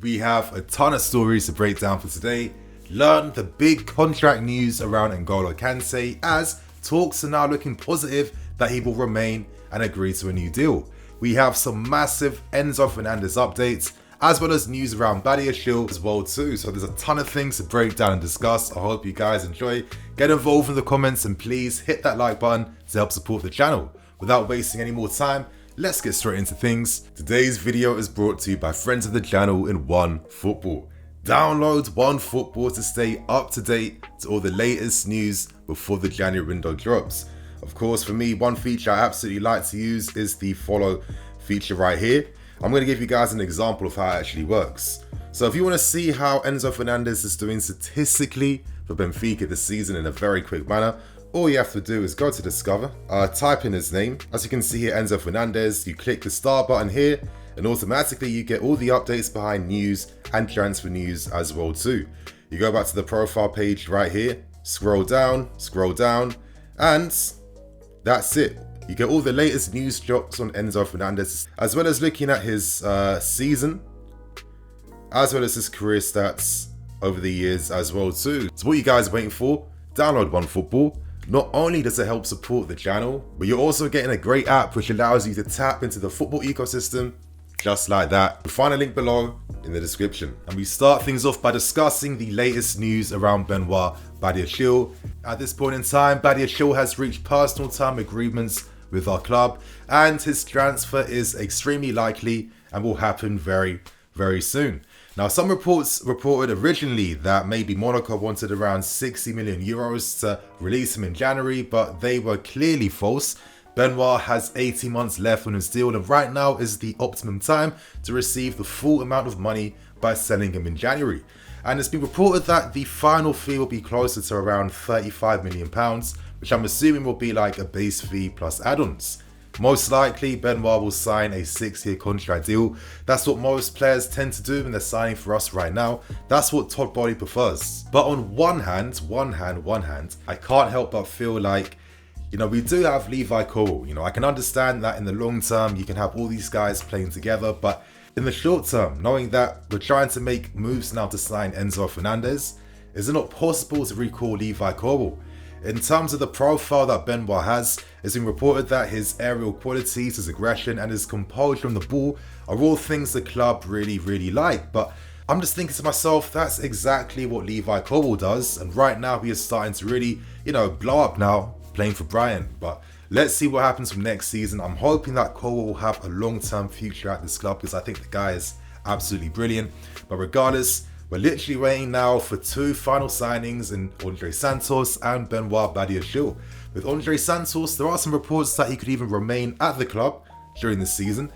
We have a ton of stories to break down for today. Learn the big contract news around N'Golo Kante, as talks are now looking positive that he will remain and agree to a new deal. We have some massive Enzo Fernandez updates, as well as news around Badiashile as well too. So there's a ton of things to break down and discuss. I hope you guys enjoy. Get involved in the comments and please hit that like button to help support the channel. Without wasting any more time, let's get straight into things. Today's video is brought to you by friends of the channel in OneFootball. Download OneFootball to stay up to date to all the latest news before the January window drops. Of course, for me, one feature I absolutely like to use is the follow feature right here. I'm going to give you guys an example of how it actually works. So if you want to see how Enzo Fernandez is doing statistically for Benfica this season in a very quick manner, all you have to do is go to Discover, type in his name. As you can see here, Enzo Fernandez, you click the start button here, and automatically you get all the updates behind news and transfer news as well too. You go back to the profile page right here, scroll down, and that's it. You get all the latest news drops on Enzo Fernandez, as well as looking at his season, as well as his career stats over the years as well too. So what you guys are waiting for? Download OneFootball. Not only does it help support the channel, but you're also getting a great app which allows you to tap into the football ecosystem just like that. You'll find a link below in the description. And we start things off by discussing the latest news around Badiashile. At this point in time, Badiashile has reached personal term agreements with our club, and his transfer is extremely likely and will happen very, very soon. Now, some reports reported originally that maybe Monaco wanted around 60 million euros to release him in January, but they were clearly false. Benoit has 18 months left on his deal, and right now is the optimum time to receive the full amount of money by selling him in January. And it's been reported that the final fee will be closer to around £35 million, which I'm assuming will be like a base fee plus add-ons. Most likely, Benoit will sign a 6-year contract deal. That's what most players tend to do when they're signing for us right now. That's what Todd Boehly prefers. But on one hand, I can't help but feel like, we do have Levi Colwill. I can understand that in the long term, you can have all these guys playing together, but in the short term, knowing that we're trying to make moves now to sign Enzo Fernandez, is it not possible to recall Levi Colwill? In terms of the profile that Benoit has, it's been reported that his aerial qualities, his aggression, and his composure on the ball are all things the club really, really like. But I'm just thinking to myself, that's exactly what Levi Colwill does. And right now, he is starting to really, blow up now, playing for Brighton. But let's see what happens from next season. I'm hoping that Colwill will have a long-term future at this club, because I think the guy is absolutely brilliant. But regardless, we're literally waiting now for two final signings in Andre Santos and Benoit Badiashile. With Andre Santos, there are some reports that he could even remain at the club during the season.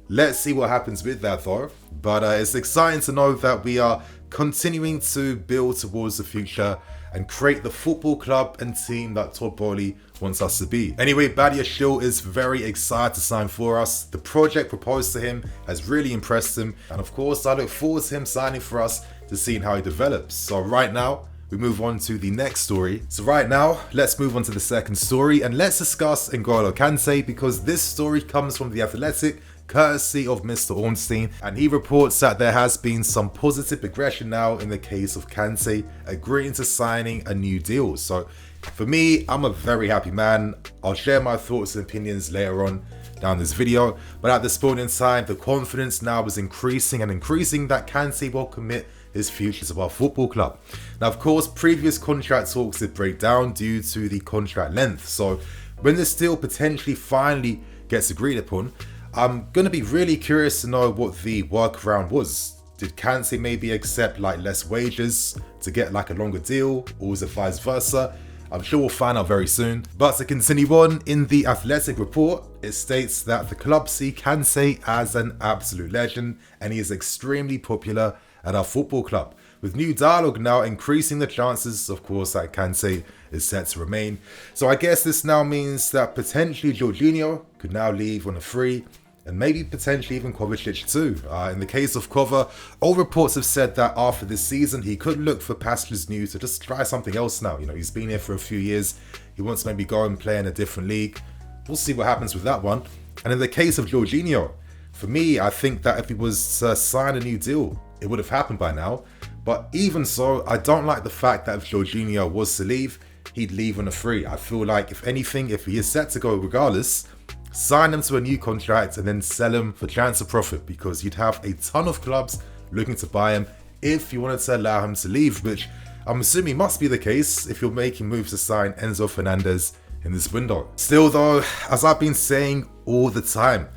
Let's see what happens with that though. But it's exciting to know that we are continuing to build towards the future and create the football club and team that Todd Boehly wants us to be. Anyway, Badiashile is very excited to sign for us. The project proposed to him has really impressed him. And of course, I look forward to him signing for us to seeing how he develops. So right now, we move on to the next story. So right now, let's move on to the second story and let's discuss N'Golo Kante, because this story comes from The Athletic, courtesy of Mr. Ornstein, and he reports that there has been some positive progression now in the case of Kante agreeing to signing a new deal. So for me, I'm a very happy man. I'll share my thoughts and opinions later on down this video, but at this point in time, the confidence now is increasing that Kante will commit his future to our football club. Now, of course, previous contract talks did break down due to the contract length. So when this deal potentially finally gets agreed upon, I'm going to be really curious to know what the workaround was. Did Kante maybe accept like less wages to get like a longer deal, or was it vice versa? I'm sure we'll find out very soon. But to continue on, in the Athletic report, it states that the club see Kante as an absolute legend and he is extremely popular at our football club, with new dialogue now increasing the chances, of course, that Kante is set to remain. So I guess this now means that potentially Jorginho could now leave on a free, and maybe potentially even Kovacic too. In the case of Kova, all reports have said that after this season, he could look for pastures new to just try something else now. He's been here for a few years. He wants to maybe go and play in a different league. We'll see what happens with that one. And in the case of Jorginho, for me, I think that if he was to sign a new deal, it would have happened by now. But even so, I don't like the fact that if Jorginho was to leave, he'd leave on a free. I feel like, if anything, if he is set to go regardless, sign him to a new contract and then sell him for transfer profit, because you'd have a ton of clubs looking to buy him if you wanted to allow him to leave, which I'm assuming must be the case if you're making moves to sign Enzo Fernandez in this window. Still though, as I've been saying all the time,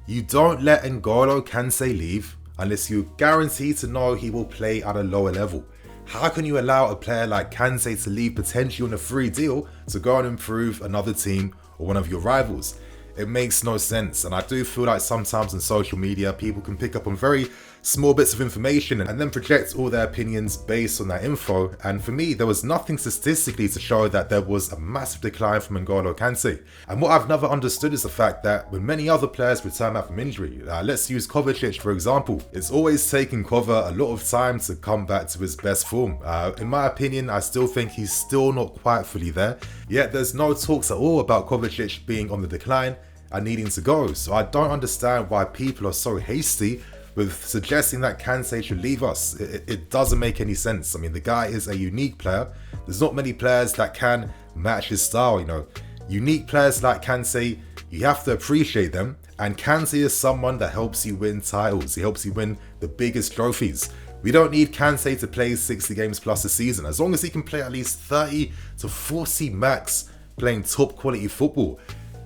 you don't let N'Golo Kante leave unless you're guaranteed to know he will play at a lower level. How can you allow a player like Kante to leave potentially on a free deal to go and improve another team or one of your rivals? It makes no sense, and I do feel like sometimes on social media people can pick up on very small bits of information and then project all their opinions based on that info, and for me there was nothing statistically to show that there was a massive decline from N'Golo Kante. And what I've never understood is the fact that when many other players return back from injury, let's use Kovacic for example, it's always taken Kova a lot of time to come back to his best form. In my opinion, I still think he's still not quite fully there, yet there's no talks at all about Kovacic being on the decline and needing to go. So I don't understand why people are so hasty with suggesting that Kante should leave us. It doesn't make any sense. I mean, the guy is a unique player. There's not many players that can match his style, you know. Unique players like Kante, you have to appreciate them. And Kante is someone that helps you win titles. He helps you win the biggest trophies. We don't need Kante to play 60 games plus a season. As long as he can play at least 30 to 40 max playing top quality football,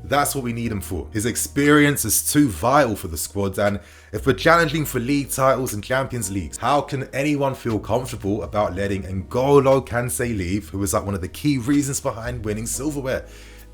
that's what we need him for. His experience is too vital for the squad, and if we're challenging for league titles and Champions Leagues, how can anyone feel comfortable about letting N'Golo Kante leave, who was like one of the key reasons behind winning silverware?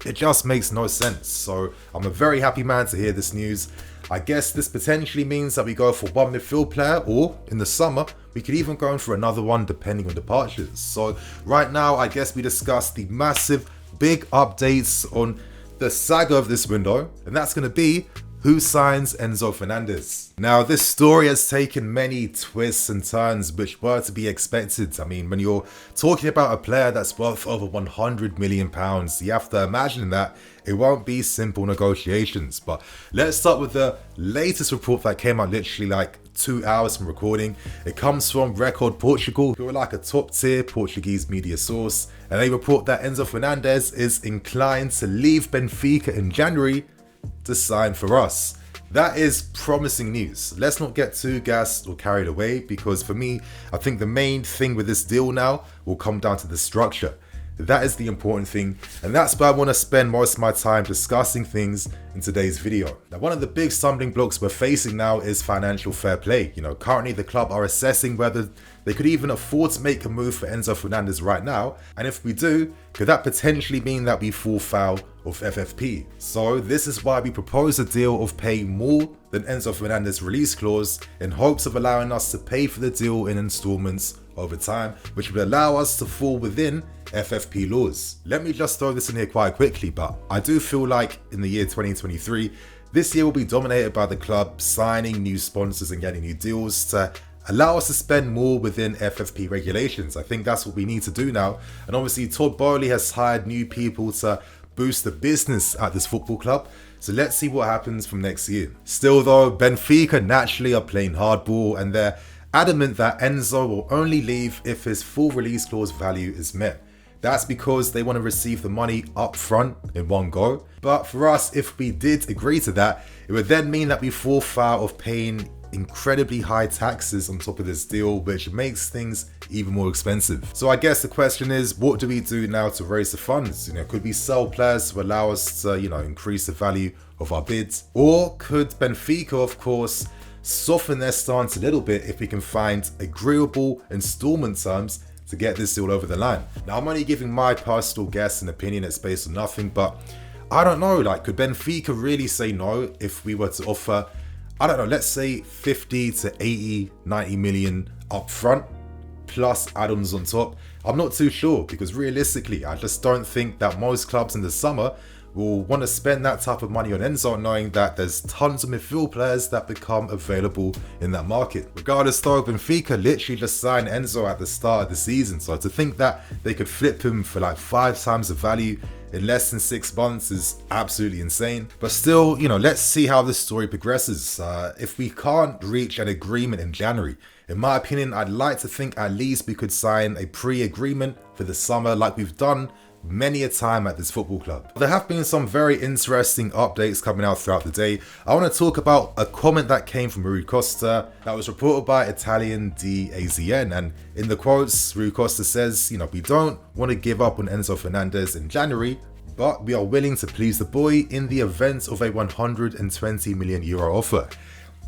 It just makes no sense. So I'm a very happy man to hear this news. I guess this potentially means that we go for one midfield player, or in the summer we could even go in for another one depending on departures. So right now I guess we discuss the massive big updates on the saga of this window, and that's going to be who signs Enzo Fernandez. Now, this story has taken many twists and turns which were to be expected. I mean, when you're talking about a player that's worth over £100 million, you have to imagine that it won't be simple negotiations. But let's start with the latest report that came out literally like 2 hours from recording. It comes from Record Portugal, who are like a top tier Portuguese media source, and they report that Enzo Fernandez is inclined to leave Benfica in January to sign for us. That is promising news. Let's not get too gassed or carried away, because for me, I think the main thing with this deal now will come down to the structure. That is the important thing, and that's why I want to spend most of my time discussing things in today's video. Now, one of the big stumbling blocks we're facing now is financial fair play. You know, currently the club are assessing whether they could even afford to make a move for Enzo Fernandez right now, and if we do, could that potentially mean that we fall foul of FFP? So this is why we propose a deal of paying more than Enzo Fernandez release clause, in hopes of allowing us to pay for the deal in installments over time, which would allow us to fall within FFP laws. Let me just throw this in here quite quickly, but I do feel like in the year 2023, this year will be dominated by the club signing new sponsors and getting new deals to allow us to spend more within FFP regulations. I think that's what we need to do now. And obviously Todd Bowley has hired new people to boost the business at this football club. So let's see what happens from next year. Still though, Benfica naturally are playing hardball, and they're adamant that Enzo will only leave if his full release clause value is met. That's because they want to receive the money up front in one go. But for us, if we did agree to that, it would then mean that we fall foul of paying incredibly high taxes on top of this deal, which makes things even more expensive. So I guess the question is, what do we do now to raise the funds? You know, could we sell players to allow us to, increase the value of our bids? Or could Benfica, of course, soften their stance a little bit if we can find agreeable installment terms to get this deal over the line? Now, I'm only giving my personal guess and opinion, it's based on nothing, but I don't know, could Benfica really say no if we were to offer, I don't know, let's say 50 to 80, 90 million up front, plus add-ons on top? I'm not too sure, because realistically, I just don't think that most clubs in the summer will want to spend that type of money on Enzo, knowing that there's tons of midfield players that become available in that market. Regardless though, Benfica literally just signed Enzo at the start of the season, so to think that they could flip him for like 5 times the value in less than 6 months is absolutely insane. But still, let's see how this story progresses. If we can't reach an agreement in January, In my opinion, I'd like to think at least we could sign a pre-agreement for the summer like we've done many a time at this football club. There have been some very interesting updates coming out throughout the day. I want to talk about a comment that came from Rui Costa that was reported by Italian DAZN, and in the quotes, Rui Costa says, we don't want to give up on Enzo Fernandez in January, but we are willing to please the boy in the event of a 120 million euro offer.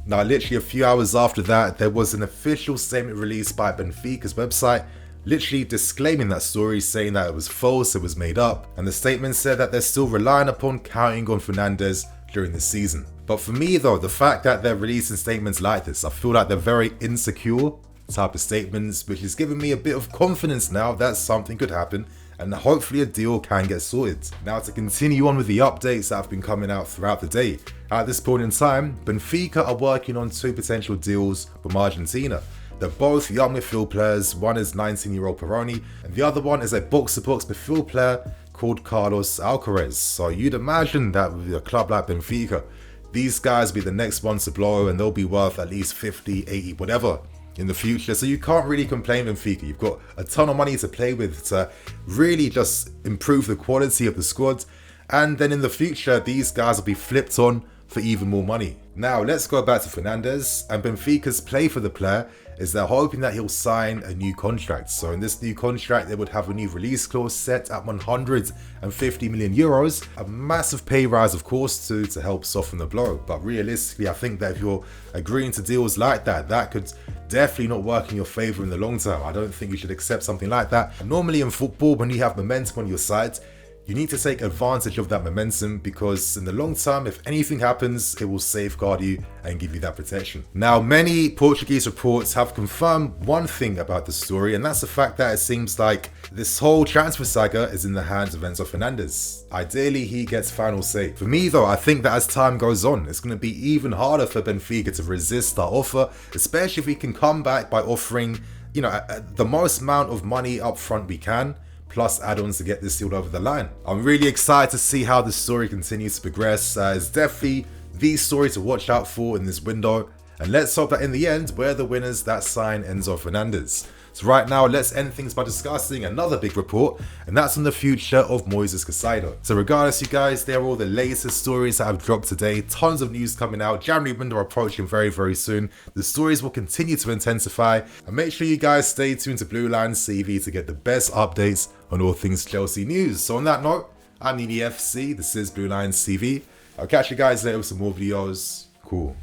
Now, literally a few hours after that, there was an official statement released by Benfica's website literally disclaiming that story, saying that it was false, it was made up, and the statement said that they're still relying upon counting on Fernandez during the season. But for me though, the fact that they're releasing statements like this, I feel like they're very insecure type of statements, which is giving me a bit of confidence now that something could happen and hopefully a deal can get sorted. Now, to continue on with the updates that have been coming out throughout the day, at this point in time, Benfica are working on 2 potential deals from Argentina. They're both young midfield players. One is 19-year-old Peroni, and the other one is a box-to-box midfield player called Carlos Alcaraz. So you'd imagine that with a club like Benfica, these guys will be the next ones to blow, and they'll be worth at least 50, 80, whatever in the future. So you can't really complain, Benfica. You've got a ton of money to play with to really just improve the quality of the squad. And then in the future, these guys will be flipped on for even more money. Now, let's go back to Fernandez, and Benfica's play for the player is they're hoping that he'll sign a new contract. So in this new contract, they would have a new release clause set at 150 million euros, a massive pay rise, of course, to help soften the blow. But realistically, I think that if you're agreeing to deals like that, that could definitely not work in your favor in the long term. I don't think you should accept something like that. Normally in football, when you have momentum on your side, you need to take advantage of that momentum, because in the long term, if anything happens, it will safeguard you and give you that protection. Now, many Portuguese reports have confirmed one thing about the story, and that's the fact that it seems like this whole transfer saga is in the hands of Enzo Fernandez. Ideally, he gets final say. For me though, I think that as time goes on, it's going to be even harder for Benfica to resist our offer, especially if we can come back by offering, the most amount of money up front we can, plus add-ons to get this deal over the line. I'm really excited to see how this story continues to progress. It's definitely the story to watch out for in this window. And let's hope that in the end, we're the winners that sign Enzo Fernandez. So right now, let's end things by discussing another big report, and that's on the future of Moises Caicedo. So regardless, you guys, they're all the latest stories that have dropped today. Tons of news coming out. January window approaching very, very soon. The stories will continue to intensify, and make sure you guys stay tuned to BlueLionsTV to get the best updates on all things Chelsea news. So on that note, I'm Nini FC. This is BlueLionsTV. I'll catch you guys later with some more videos. Cool.